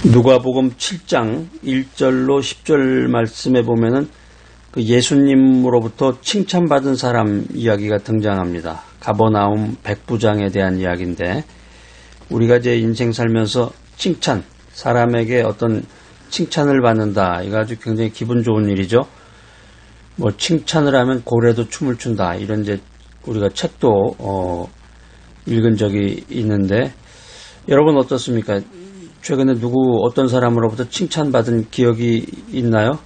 누가복음 7장 1절로 10절 말씀에 보면은 그 예수님으로부터 칭찬받은 사람 이야기가 등장합니다. 가버나움 백부장에 대한 이야기인데, 우리가 이제 인생 살면서 칭찬, 사람에게 어떤 칭찬을 받는다, 이거 아주 굉장히 기분 좋은 일이죠. 뭐 칭찬을 하면 고래도 춤을 춘다, 이런 이제 우리가 책도 읽은 적이 있는데, 여러분 어떻습니까? 최근에 누구 어떤 사람으로부터 칭찬받은 기억이 있나요?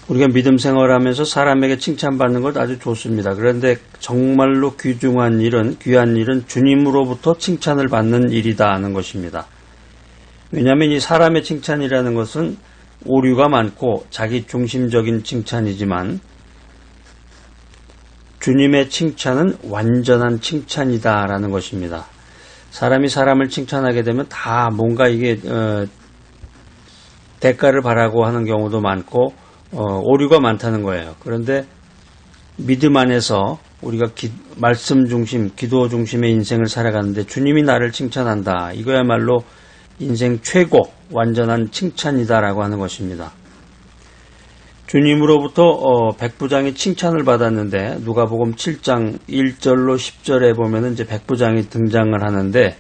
우리가 믿음 생활하면서 사람에게 칭찬받는 것 아주 좋습니다. 그런데 정말로 귀중한 일은, 귀한 일은 주님으로부터 칭찬을 받는 일이다 하는 것입니다. 왜냐하면 이 사람의 칭찬이라는 것은 오류가 많고 자기 중심적인 칭찬이지만, 주님의 칭찬은 완전한 칭찬이다라는 것입니다. 사람이 사람을 칭찬하게 되면 다 뭔가 이게 대가를 바라고 하는 경우도 많고 오류가 많다는 거예요. 그런데 믿음 안에서 우리가 말씀 중심, 기도 중심의 인생을 살아가는데 주님이 나를 칭찬한다, 이거야말로 인생 최고 완전한 칭찬이다라고 하는 것입니다. 주님으로부터 백부장이 칭찬을 받았는데, 누가복음 7장 1절로 10절에 보면은 이제 백부장이 등장을 하는데,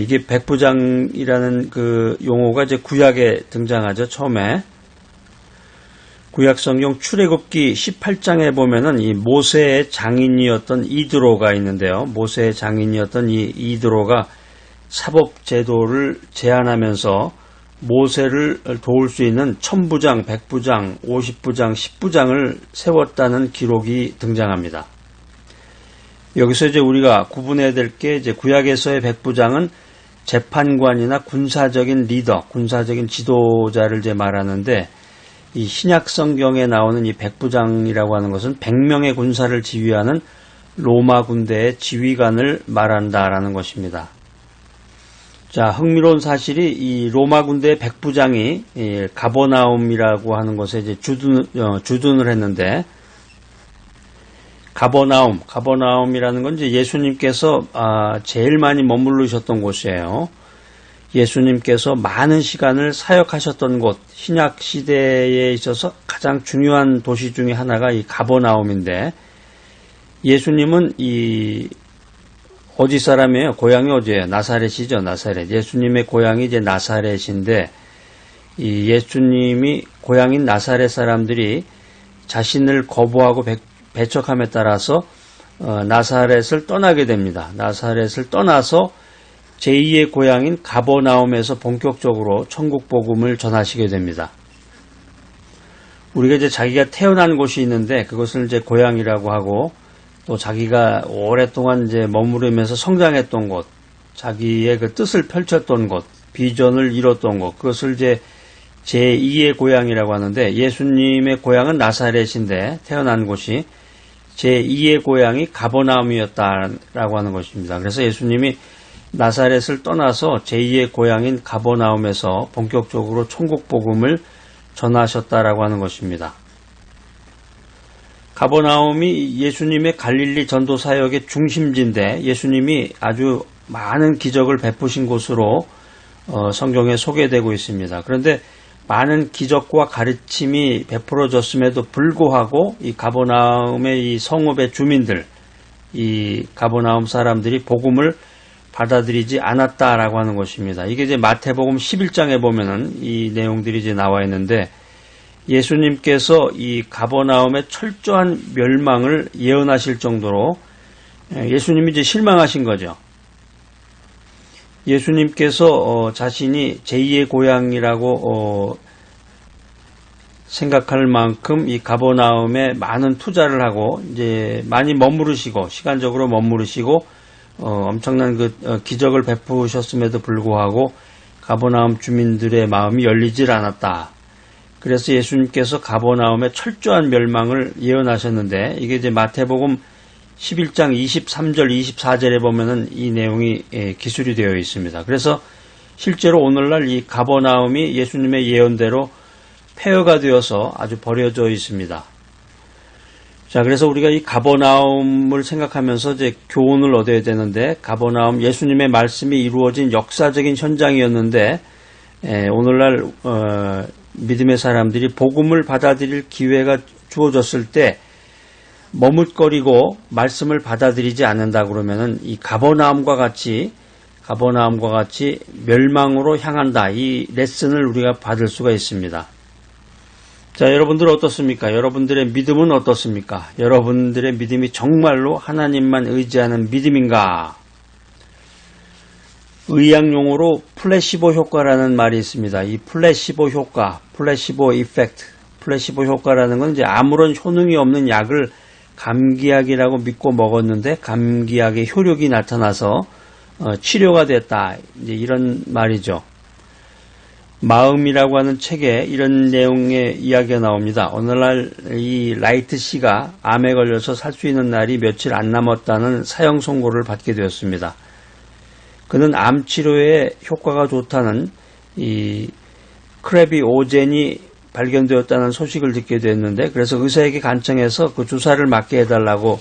이게 백부장이라는 그 용어가 이제 구약에 등장하죠. 처음에 구약 성경 출애굽기 18장에 보면은 이 모세의 장인이었던 이드로가 있는데요. 모세의 장인이었던 이 이드로가 사법 제도를 제안하면서 모세를 도울 수 있는 1000부장, 100부장, 50부장, 10부장을 세웠다는 기록이 등장합니다. 여기서 이제 우리가 구분해야 될 게, 이제 구약에서의 백부장은 재판관이나 군사적인 리더, 군사적인 지도자를 이제 말하는데, 이 신약 성경에 나오는 이 백부장이라고 하는 것은 100명의 군사를 지휘하는 로마 군대의 지휘관을 말한다라는 것입니다. 자, 흥미로운 사실이, 이 로마 군대의 백부장이 가버나움이라고 하는 곳에 이제 주둔을 했는데, 가버나움이라는 건 이제 예수님께서 제일 많이 머무르셨던 곳이에요. 예수님께서 많은 시간을 사역하셨던 곳, 신약 시대에 있어서 가장 중요한 도시 중에 하나가 이 가버나움인데, 예수님은 어디 사람이에요? 고향이 어디예요? 나사렛이죠, 나사렛. 예수님의 고향이 이제 나사렛인데, 이 예수님이 고향인 나사렛 사람들이 자신을 거부하고 배척함에 따라서 나사렛을 떠나게 됩니다. 나사렛을 떠나서 제2의 고향인 가버나움에서 본격적으로 천국 복음을 전하시게 됩니다. 우리가 이제 자기가 태어난 곳이 있는데 그것을 이제 고향이라고 하고, 또 자기가 오랫동안 이제 머무르면서 성장했던 곳, 자기의 그 뜻을 펼쳤던 곳, 비전을 이뤘던 곳, 그것을 이제 제2의 고향이라고 하는데, 예수님의 고향은 나사렛인데 태어난 곳이 제2의 고향이 가버나움이었다라고 하는 것입니다. 그래서 예수님이 나사렛을 떠나서 제2의 고향인 가버나움에서 본격적으로 천국 복음을 전하셨다라고 하는 것입니다. 가버나움이 예수님의 갈릴리 전도 사역의 중심지인데, 예수님이 아주 많은 기적을 베푸신 곳으로 성경에 소개되고 있습니다. 그런데 많은 기적과 가르침이 베풀어졌음에도 불구하고 이 가버나움의 이 성읍의 주민들, 이 가버나움 사람들이 복음을 받아들이지 않았다라고 하는 것입니다. 이게 이제 마태복음 11장에 보면은 이 내용들이 이제 나와 있는데, 예수님께서 이 가버나움의 철저한 멸망을 예언하실 정도로 예수님이 이제 실망하신 거죠. 예수님께서 자신이 제2의 고향이라고 생각할 만큼 이 가버나움에 많은 투자를 하고 이제 많이 머무르시고, 시간적으로 머무르시고 엄청난 그 기적을 베푸셨음에도 불구하고 가버나움 주민들의 마음이 열리질 않았다. 그래서 예수님께서 가버나움의 철저한 멸망을 예언하셨는데, 이게 이제 마태복음 11장 23절, 24절에 보면은 이 내용이 기술이 되어 있습니다. 그래서 실제로 오늘날 이 가버나움이 예수님의 예언대로 폐허가 되어서 아주 버려져 있습니다. 자, 그래서 우리가 이 가버나움을 생각하면서 이제 교훈을 얻어야 되는데, 가버나움 예수님의 말씀이 이루어진 역사적인 현장이었는데, 오늘날 믿음의 사람들이 복음을 받아들일 기회가 주어졌을 때 머뭇거리고 말씀을 받아들이지 않는다 그러면은 이 가버나움과 같이 멸망으로 향한다. 이 레슨을 우리가 받을 수가 있습니다. 자, 여러분들 어떻습니까? 여러분들의 믿음은 어떻습니까? 여러분들의 믿음이 정말로 하나님만 의지하는 믿음인가? 의학용어로 플래시보 효과라는 말이 있습니다. 이 플래시보 효과, 플래시보 이펙트, 플래시보 효과라는 건 이제 아무런 효능이 없는 약을 감기약이라고 믿고 먹었는데 감기약의 효력이 나타나서 치료가 됐다. 이제 이런 말이죠. 마음이라고 하는 책에 이런 내용의 이야기가 나옵니다. 오늘날 이 라이트 씨가 암에 걸려서 살 수 있는 날이 며칠 안 남았다는 사형 선고를 받게 되었습니다. 그는 암 치료에 효과가 좋다는 이 크래비 오젠이 발견되었다는 소식을 듣게 됐는데, 그래서 의사에게 간청해서 그 주사를 맞게 해달라고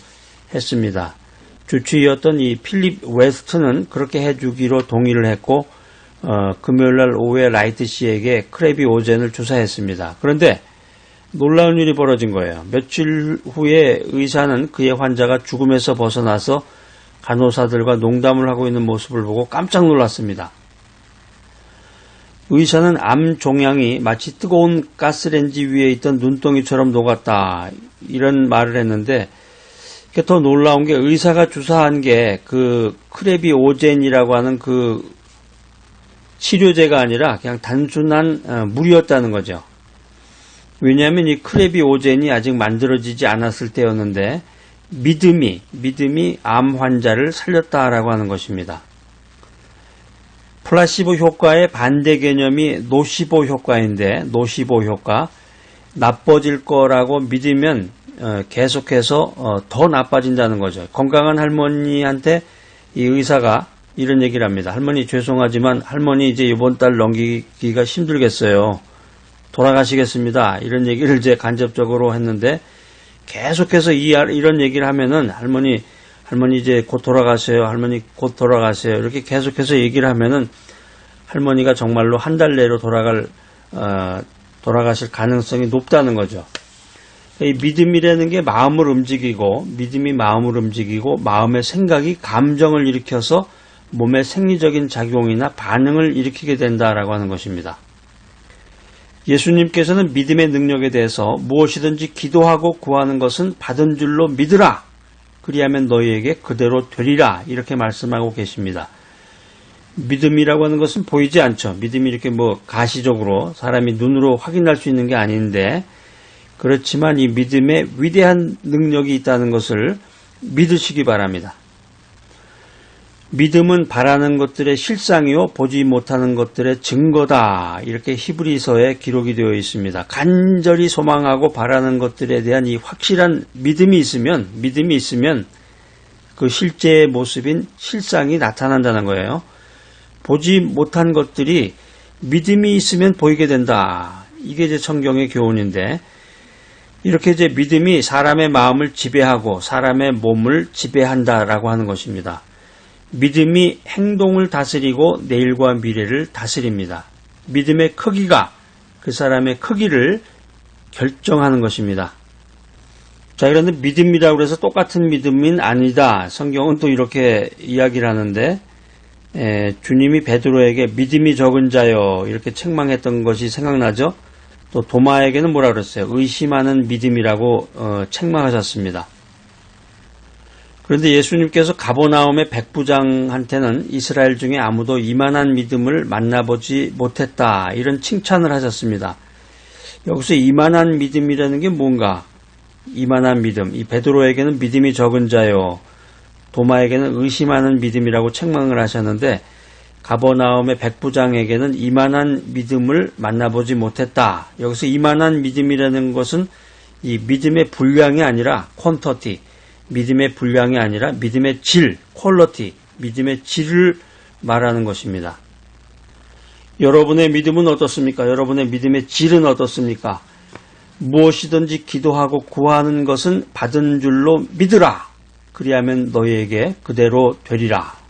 했습니다. 주치의였던 이 필립 웨스트는 그렇게 해주기로 동의를 했고, 금요일날 오후에 라이트 씨에게 크래비 오젠을 주사했습니다. 그런데 놀라운 일이 벌어진 거예요. 며칠 후에 의사는 그의 환자가 죽음에서 벗어나서 간호사들과 농담을 하고 있는 모습을 보고 깜짝 놀랐습니다. 의사는 암 종양이 마치 뜨거운 가스레인지 위에 있던 눈덩이처럼 녹았다. 이런 말을 했는데, 더 놀라운 게 의사가 주사한 게 그 크래비 오젠이라고 하는 그 치료제가 아니라 그냥 단순한 물이었다는 거죠. 왜냐하면 이 크래비 오젠이 아직 만들어지지 않았을 때였는데 믿음이 암 환자를 살렸다라고 하는 것입니다. 플라시보 효과의 반대 개념이 노시보 효과인데, 노시보 효과, 나빠질 거라고 믿으면 계속해서 더 나빠진다는 거죠. 건강한 할머니한테 이 의사가 이런 얘기를 합니다. 할머니 죄송하지만 할머니 이제 이번 달 넘기기가 힘들겠어요. 돌아가시겠습니다. 이런 얘기를 이제 간접적으로 했는데, 계속해서 이런 얘기를 하면은 할머니 이제 곧 돌아가세요. 할머니 곧 돌아가세요. 이렇게 계속해서 얘기를 하면은 할머니가 정말로 한 달 내로 돌아가실 가능성이 높다는 거죠. 이 믿음이라는 게 마음을 움직이고, 믿음이 마음을 움직이고 마음의 생각이 감정을 일으켜서 몸의 생리적인 작용이나 반응을 일으키게 된다라고 하는 것입니다. 예수님께서는 믿음의 능력에 대해서 무엇이든지 기도하고 구하는 것은 받은 줄로 믿으라. 그리하면 너희에게 그대로 되리라. 이렇게 말씀하고 계십니다. 믿음이라고 하는 것은 보이지 않죠. 믿음이 이렇게 가시적으로 사람이 눈으로 확인할 수 있는 게 아닌데, 그렇지만 이 믿음에 위대한 능력이 있다는 것을 믿으시기 바랍니다. 믿음은 바라는 것들의 실상이요 보지 못하는 것들의 증거다. 이렇게 히브리서에 기록이 되어 있습니다. 간절히 소망하고 바라는 것들에 대한 이 확실한 믿음이 있으면 그 실제의 모습인 실상이 나타난다는 거예요. 보지 못한 것들이 믿음이 있으면 보이게 된다. 이게 이제 성경의 교훈인데, 이렇게 이제 믿음이 사람의 마음을 지배하고 사람의 몸을 지배한다라고 하는 것입니다. 믿음이 행동을 다스리고 내일과 미래를 다스립니다. 믿음의 크기가 그 사람의 크기를 결정하는 것입니다. 자, 그런데 믿음이라고 해서 똑같은 믿음은 아니다. 성경은 또 이렇게 이야기를 하는데, 주님이 베드로에게 믿음이 적은 자여 이렇게 책망했던 것이 생각나죠? 또 도마에게는 뭐라 그랬어요? 의심하는 믿음이라고 책망하셨습니다. 그런데 예수님께서 가버나움의 백부장한테는 이스라엘 중에 아무도 이만한 믿음을 만나보지 못했다. 이런 칭찬을 하셨습니다. 여기서 이만한 믿음이라는 게 뭔가? 이만한 믿음. 이 베드로에게는 믿음이 적은 자요. 도마에게는 의심하는 믿음이라고 책망을 하셨는데, 가버나움의 백부장에게는 이만한 믿음을 만나보지 못했다. 여기서 이만한 믿음이라는 것은 이 믿음의 분량이 아니라 퀀터티, 믿음의 분량이 아니라 믿음의 질, 퀄러티, 믿음의 질을 말하는 것입니다. 여러분의 믿음은 어떻습니까? 여러분의 믿음의 질은 어떻습니까? 무엇이든지 기도하고 구하는 것은 받은 줄로 믿으라. 그리하면 너희에게 그대로 되리라.